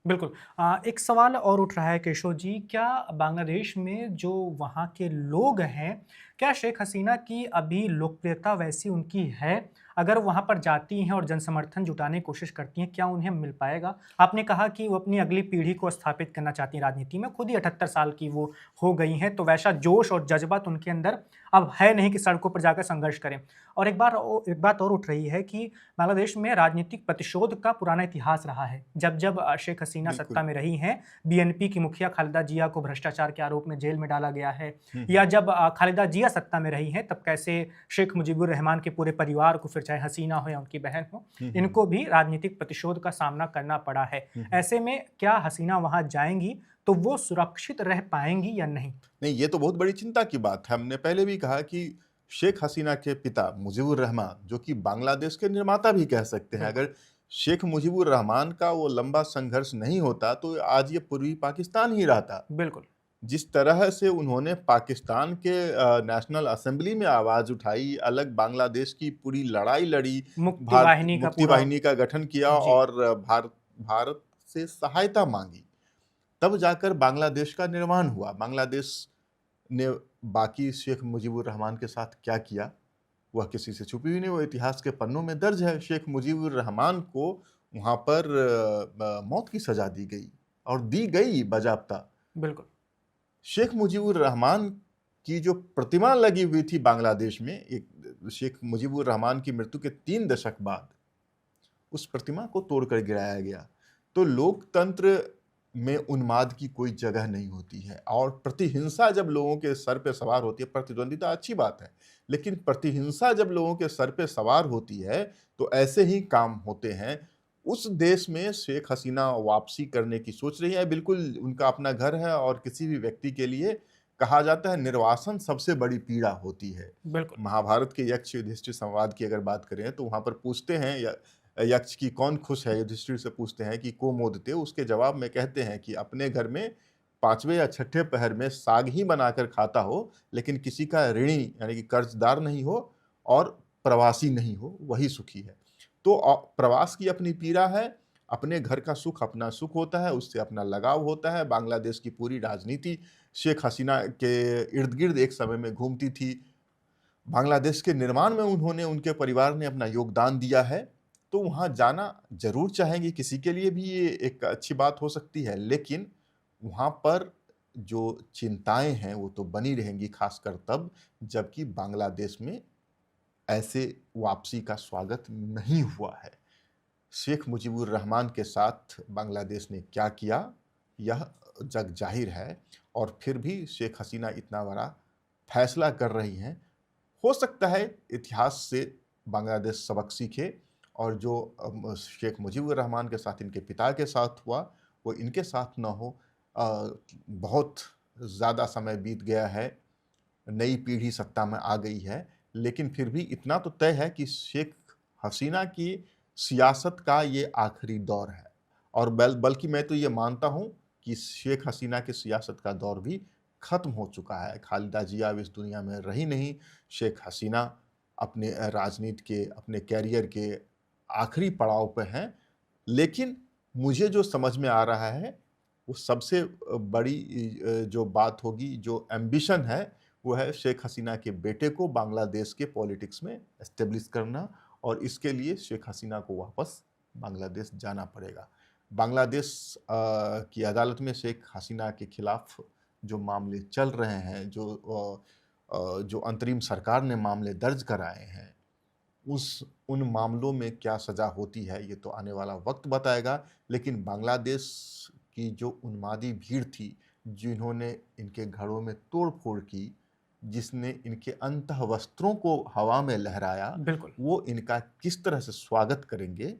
बिल्कुल। एक सवाल और उठ रहा है केशव जी, क्या बांग्लादेश में जो वहाँ के लोग हैं, क्या शेख हसीना की अभी लोकप्रियता वैसी उनकी है? अगर वहाँ पर जाती हैं और जनसमर्थन जुटाने की कोशिश करती हैं, क्या उन्हें मिल पाएगा? आपने कहा कि वो अपनी अगली पीढ़ी को स्थापित करना चाहती हैं राजनीति में, खुद ही 78 साल की वो हो गई हैं, तो वैसा जोश और जज़्बा तो उनके अंदर अब है नहीं कि सड़कों पर जाकर संघर्ष करें। और एक बात और उठ रही है कि बांग्लादेश में राजनीतिक प्रतिशोध का पुराना इतिहास रहा है। जब शेख हसीना सत्ता बिल्कुल। में रही हैं, बीएनपी की मुखिया खालिदा जिया को भ्रष्टाचार के आरोप में जेल में डाला गया है, हुँ, या हुँ। जब खालिदा जिया सत्ता में रही हैं, तब कैसे शेख मुजीबुर रहमान के पूरे परिवार को, फिर चाहे हसीना हो या उनकी बहन हो, हुँ, हुँ। इनको भी राजनीतिक प्रतिशोध का सामना करना पड़ा है। हुँ, हुँ। ऐसे में क्या हसीना वहाँ जाएँगी, तो वो सुरक्षित रह पाएँगी या नहीं? नहीं, ये तो बहुत बड़ी चिंता की बात है। हमने पहले भी कहा कि शेख हसीना के पिता मुजीबुर रहमान, जो कि बांग्लादेश के निर्माता भी कह सकते हैं, बिल्कुल, अगर शेख मुजीबुर रहमान का वो लंबा संघर्ष नहीं होता, तो आज ये पूर्वी पाकिस्तान ही रहता। बिल्कुल। जिस तरह से उन्होंने पाकिस्तान के नेशनल असेंबली में आवाज़ उठाई, अलग बांग्लादेश की पूरी लड़ाई लड़ी, मुक्ति भारत वाहिनी का मुक्ति पूरा वाहिनी का गठन किया जी, और भारत से सहायता माँगी, तब जाकर बांग्लादेश का निर्माण हुआ। बांग्लादेश ने बाकी शेख मुजीबुर रहमान के साथ क्या किया, वह किसी से छुपी हुई नहीं, वो इतिहास के पन्नों में दर्ज है। शेख मुजीबुर रहमान को वहाँ पर मौत की सज़ा दी गई और दी गई बाज़ाब्ता। बिल्कुल। शेख मुजीबुर रहमान की जो प्रतिमा लगी हुई थी बांग्लादेश में, एक शेख मुजीबुर रहमान की मृत्यु के 3 दशक बाद, उस प्रतिमा को तोड़कर गिराया गया। तो लोकतंत्र में उन्माद की कोई जगह नहीं होती है और प्रतिहिंसा जब लोगों के सर पे सवार होती है, प्रतिद्वंदिता अच्छी बात है, लेकिन प्रतिहिंसा जब लोगों के सर पे सवार होती है, तो ऐसे ही काम होते हैं। उस देश में शेख हसीना वापसी करने की सोच रही है, बिल्कुल उनका अपना घर है और किसी भी व्यक्ति के लिए कहा जाता है निर्वासन सबसे बड़ी पीड़ा होती है। बिल्कुल, महाभारत के यक्ष युधिष्ठिर संवाद की अगर बात करें तो वहाँ पर पूछते हैं यक्ष की कौन खुश है, युधिष्ठिर से पूछते हैं कि को मोदते, उसके जवाब में कहते हैं कि अपने घर में 5वें या छठे पहर में साग ही बनाकर खाता हो, लेकिन किसी का ऋणी यानी कि कर्जदार नहीं हो और प्रवासी नहीं हो, वही सुखी है। तो प्रवास की अपनी पीड़ा है, अपने घर का सुख अपना सुख होता है, उससे अपना लगाव होता है। बांग्लादेश की पूरी राजनीति शेख हसीना के इर्द-गिर्द एक समय में घूमती थी। बांग्लादेश के निर्माण में उन्होंने उनके परिवार ने अपना योगदान दिया है, तो वहाँ जाना ज़रूर चाहेंगे, किसी के लिए भी ये एक अच्छी बात हो सकती है। लेकिन वहाँ पर जो चिंताएँ हैं, वो तो बनी रहेंगी, ख़ासकर तब जबकि बांग्लादेश में ऐसे वापसी का स्वागत नहीं हुआ है। शेख मुजीबुर रहमान के साथ बांग्लादेश ने क्या किया, यह जग ज़ाहिर है और फिर भी शेख हसीना इतना बड़ा फैसला कर रही हैं। हो सकता है इतिहास से बांग्लादेश सबक सीखे और जो शेख मुजीबुर रहमान के साथ इनके पिता के साथ हुआ, वो इनके साथ ना हो। बहुत ज़्यादा समय बीत गया है, नई पीढ़ी सत्ता में आ गई है, लेकिन फिर भी इतना तो तय है कि शेख हसीना की सियासत का ये आखिरी दौर है और बल्कि मैं तो ये मानता हूँ कि शेख हसीना की सियासत का दौर भी ख़त्म हो चुका है। खालिदा जिया अब इस दुनिया में रही नहीं, शेख हसीना अपने राजनीति के, अपने करियर के आखिरी पड़ाव पे हैं। लेकिन मुझे जो समझ में आ रहा है, वो सबसे बड़ी जो बात होगी, जो एम्बिशन है, वो है शेख हसीना के बेटे को बांग्लादेश के पॉलिटिक्स में एस्टेब्लिश करना और इसके लिए शेख हसीना को वापस बांग्लादेश जाना पड़ेगा। बांग्लादेश की अदालत में शेख हसीना के खिलाफ जो मामले चल रहे हैं, जो अंतरिम सरकार ने मामले दर्ज कराए हैं, उस उन मामलों में क्या सज़ा होती है, ये तो आने वाला वक़्त बताएगा। लेकिन बांग्लादेश की जो उन्मादी भीड़ थी, जिन्होंने इनके घरों में तोड़-फोड़ की, जिसने इनके अंतःवस्त्रों को हवा में लहराया, बिल्कुल। वो इनका किस तरह से स्वागत करेंगे,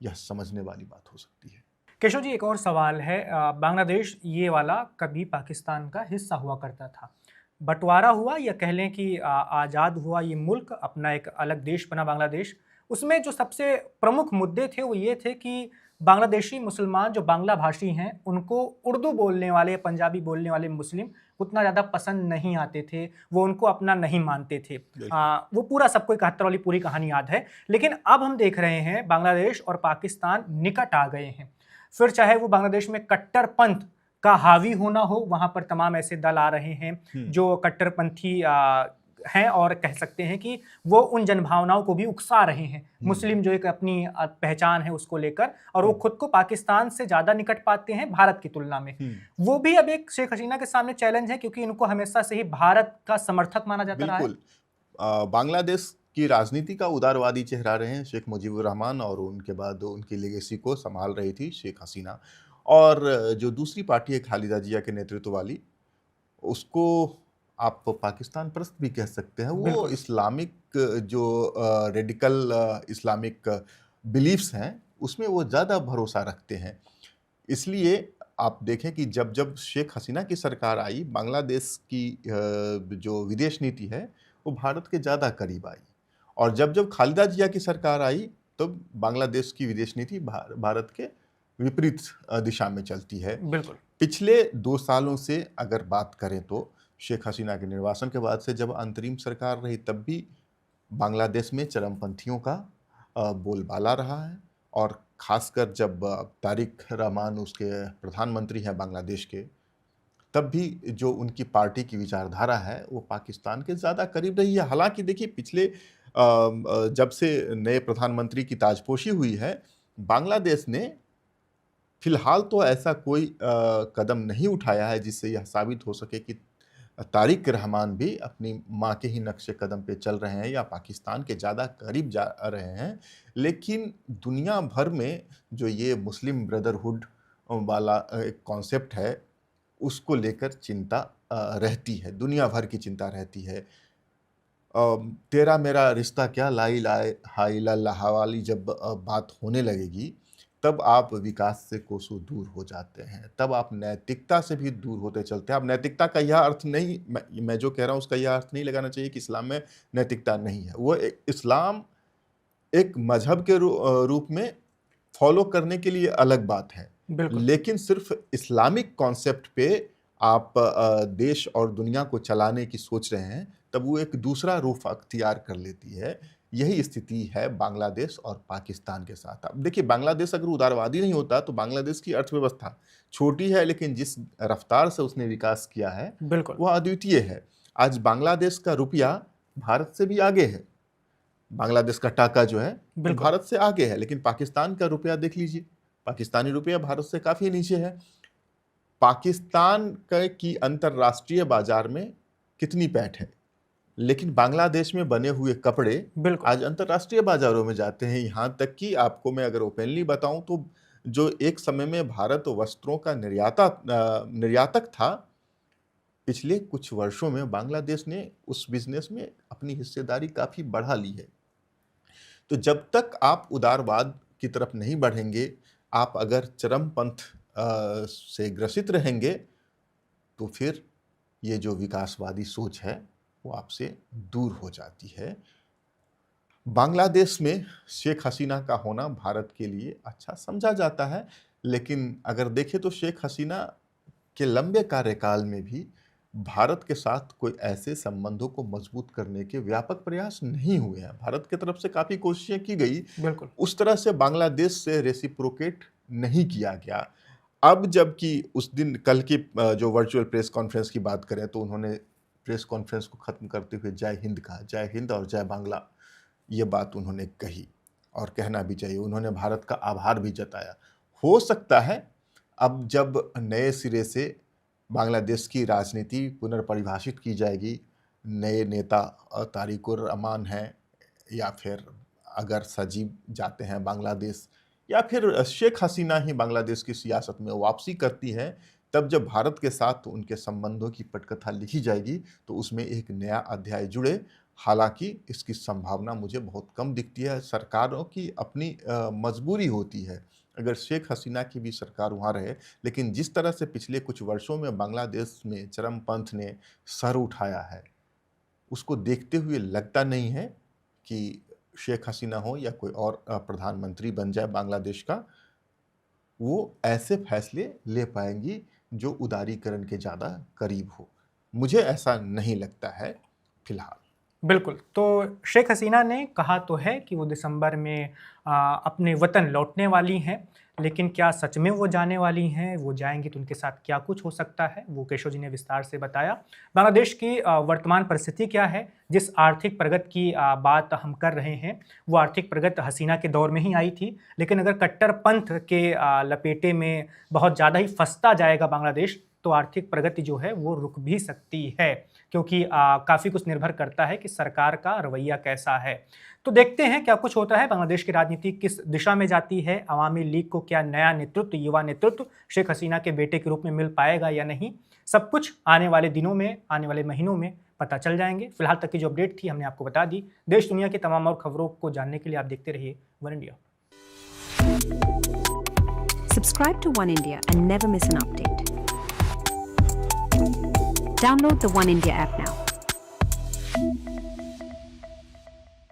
यह समझने वाली बात हो सकती है। केशव जी, एक और सवाल है। बांग्लादेश ये वाला कभी पाकिस्तान का हिस्सा हुआ करता था। बँटवारा हुआ या कह लें कि आज़ाद हुआ ये मुल्क, अपना एक अलग देश बना बांग्लादेश। उसमें जो सबसे प्रमुख मुद्दे थे वो ये थे कि बांग्लादेशी मुसलमान जो बांग्ला भाषी हैं, उनको उर्दू बोलने वाले, पंजाबी बोलने वाले मुस्लिम उतना ज़्यादा पसंद नहीं आते थे। वो उनको अपना नहीं मानते थे। बिल्कुल। वो पूरा सबको 71 वाली पूरी कहानी याद है। लेकिन अब हम देख रहे हैं बांग्लादेश और पाकिस्तान निकट आ गए हैं। फिर चाहे वो बांग्लादेश में कट्टरपंथ का हावी होना हो, वहां पर तमाम ऐसे दल आ रहे हैं जो कट्टरपंथी हैं और कह सकते हैं कि वो उन जनभावनाओं को भी उकसा रहे हैं। मुस्लिम जो एक अपनी पहचान है उसको लेकर, और वो खुद को पाकिस्तान से ज्यादा निकट पाते हैं भारत की तुलना में। वो भी अब एक शेख हसीना के सामने चैलेंज है, क्योंकि इनको हमेशा से ही भारत का समर्थक माना जाता रहा है। बिल्कुल। बांग्लादेश की राजनीति का उदारवादी चेहरा रहे हैं शेख मुजीबुर रहमान, और उनके बाद उनकी लेगेसी को संभाल रही थी शेख हसीना। और जो दूसरी पार्टी है खालिदा जिया के नेतृत्व वाली, उसको आप पाकिस्तान परस्त भी कह सकते हैं। वो बिल्कुल। इस्लामिक जो रेडिकल इस्लामिक बिलीफ्स हैं उसमें वो ज़्यादा भरोसा रखते हैं। इसलिए आप देखें कि जब जब शेख हसीना की सरकार आई, बांग्लादेश की जो विदेश नीति है वो भारत के ज़्यादा करीब आई। और जब जब खालिदा जिया की सरकार आई, तब बांग्लादेश की विदेश नीति भारत के विपरीत दिशा में चलती है। बिल्कुल। पिछले 2 सालों से अगर बात करें तो शेख हसीना के निर्वासन के बाद से जब अंतरिम सरकार रही, तब भी बांग्लादेश में चरमपंथियों का बोलबाला रहा है। और खासकर जब तारिक रहमान उसके प्रधानमंत्री हैं बांग्लादेश के, तब भी जो उनकी पार्टी की विचारधारा है वो पाकिस्तान के ज़्यादा करीब रही है। हालांकि देखिए, पिछले जब से नए प्रधानमंत्री की ताजपोशी हुई है, बांग्लादेश ने फिलहाल तो ऐसा कोई कदम नहीं उठाया है जिससे यह साबित हो सके कि तारिक रहमान भी अपनी माँ के ही नक्शे कदम पे चल रहे हैं या पाकिस्तान के ज़्यादा करीब जा रहे हैं। लेकिन दुनिया भर में जो ये मुस्लिम ब्रदरहुड वाला एक कॉन्सेप्ट है, उसको लेकर चिंता रहती है, दुनिया भर की चिंता रहती है। तेरा मेरा रिश्ता क्या, ला इलाहा इल्लल्लाह वाली जब बात होने लगेगी, तब आप विकास से कोसों दूर हो जाते हैं, तब आप नैतिकता से भी दूर होते चलते हैं। अब नैतिकता का यह अर्थ नहीं, मैं जो कह रहा हूँ उसका यह अर्थ नहीं लगाना चाहिए कि इस्लाम में नैतिकता नहीं है। वो इस्लाम एक मजहब के रूप में फॉलो करने के लिए अलग बात है, बिल्कुल। लेकिन सिर्फ इस्लामिक कॉन्सेप्ट पे आप देश और दुनिया को चलाने की सोच रहे हैं, तब वो एक दूसरा रूप अख्तियार कर लेती है। यही स्थिति है बांग्लादेश और पाकिस्तान के साथ। अब देखिए, बांग्लादेश अगर उदारवादी नहीं होता तो बांग्लादेश की अर्थव्यवस्था छोटी है, लेकिन जिस रफ्तार से उसने विकास किया है बिल्कुल। वह अद्वितीय है। आज बांग्लादेश का रुपया भारत से भी आगे है, बांग्लादेश का टाका जो है वो बिल्कुल। भारत से आगे है। लेकिन पाकिस्तान का रुपया देख लीजिए, पाकिस्तानी रुपया भारत से काफ़ी नीचे है। पाकिस्तान की अंतर्राष्ट्रीय बाजार में कितनी पैठ है, लेकिन बांग्लादेश में बने हुए कपड़े बिल्कुल। आज अंतर्राष्ट्रीय बाजारों में जाते हैं। यहाँ तक कि आपको मैं अगर ओपनली बताऊं तो जो एक समय में भारत वस्त्रों का निर्यातक था, पिछले कुछ वर्षों में बांग्लादेश ने उस बिजनेस में अपनी हिस्सेदारी काफ़ी बढ़ा ली है। तो जब तक आप उदारवाद की तरफ नहीं बढ़ेंगे, आप अगर चरमपंथ से ग्रसित रहेंगे, तो फिर ये जो विकासवादी सोच है वो आपसे दूर हो जाती है। बांग्लादेश में शेख हसीना का होना भारत के लिए अच्छा समझा जाता है, लेकिन अगर देखें तो शेख हसीना के लंबे कार्यकाल में भी भारत के साथ कोई ऐसे संबंधों को मजबूत करने के व्यापक प्रयास नहीं हुए हैं। भारत की तरफ से काफ़ी कोशिशें की गई, बिल्कुल। उस तरह से बांग्लादेश से रेसिप्रोकेट नहीं किया गया। अब जबकि उस दिन कल की जो वर्चुअल प्रेस कॉन्फ्रेंस की बात करें तो उन्होंने प्रेस कॉन्फ्रेंस को ख़त्म करते हुए जय हिंद कहा, जय हिंद और जय बांग्ला, ये बात उन्होंने कही और कहना भी चाहिए। उन्होंने भारत का आभार भी जताया। हो सकता है अब जब नए सिरे से बांग्लादेश की राजनीति पुनर्परिभाषित की जाएगी, नए नेता तारिकुर रहमान हैं, या फिर अगर सजीब जाते हैं बांग्लादेश, या फिर शेख हसीना ही बांग्लादेश की सियासत में वापसी करती हैं, तब जब भारत के साथ उनके संबंधों की पटकथा लिखी जाएगी तो उसमें एक नया अध्याय जुड़े। हालांकि इसकी संभावना मुझे बहुत कम दिखती है। सरकारों की अपनी मजबूरी होती है, अगर शेख हसीना की भी सरकार वहाँ रहे, लेकिन जिस तरह से पिछले कुछ वर्षों में बांग्लादेश में चरमपंथ ने सर उठाया है, उसको देखते हुए लगता नहीं है कि शेख हसीना हो या कोई और प्रधानमंत्री बन जाए बांग्लादेश का, वो ऐसे फैसले ले पाएंगी जो उदारीकरण के ज़्यादा करीब हो। मुझे ऐसा नहीं लगता है फिलहाल। बिल्कुल। तो शेख हसीना ने कहा तो है कि वो दिसंबर में अपने वतन लौटने वाली हैं, लेकिन क्या सच में वो जाने वाली हैं? वो जाएँगी तो उनके साथ क्या कुछ हो सकता है? वो केशव जी ने विस्तार से बताया। बांग्लादेश की वर्तमान परिस्थिति क्या है? जिस आर्थिक प्रगति की बात हम कर रहे हैं, वो आर्थिक प्रगति हसीना के दौर में ही आई थी। लेकिन अगर कट्टरपंथ के लपेटे में बहुत ज़्यादा ही फँसता जाएगा बांग्लादेश, तो आर्थिक प्रगति जो है वो रुक भी सकती है, क्योंकि काफ़ी कुछ निर्भर करता है कि सरकार का रवैया कैसा है। तो देखते हैं क्या कुछ होता है, बांग्लादेश की राजनीति किस दिशा में जाती है, अवामी लीग को क्या नया नेतृत्व, युवा नेतृत्व शेख हसीना के बेटे के रूप में मिल पाएगा या नहीं। सब कुछ आने वाले दिनों में, आने वाले महीनों में पता चल जाएंगे। फिलहाल तक की जो अपडेट थी हमने आपको बता दी। देश दुनिया की तमाम और खबरों को जानने के लिए आप देखते रहिए one India. Subscribe to One India and never miss an update. Download the One India app now.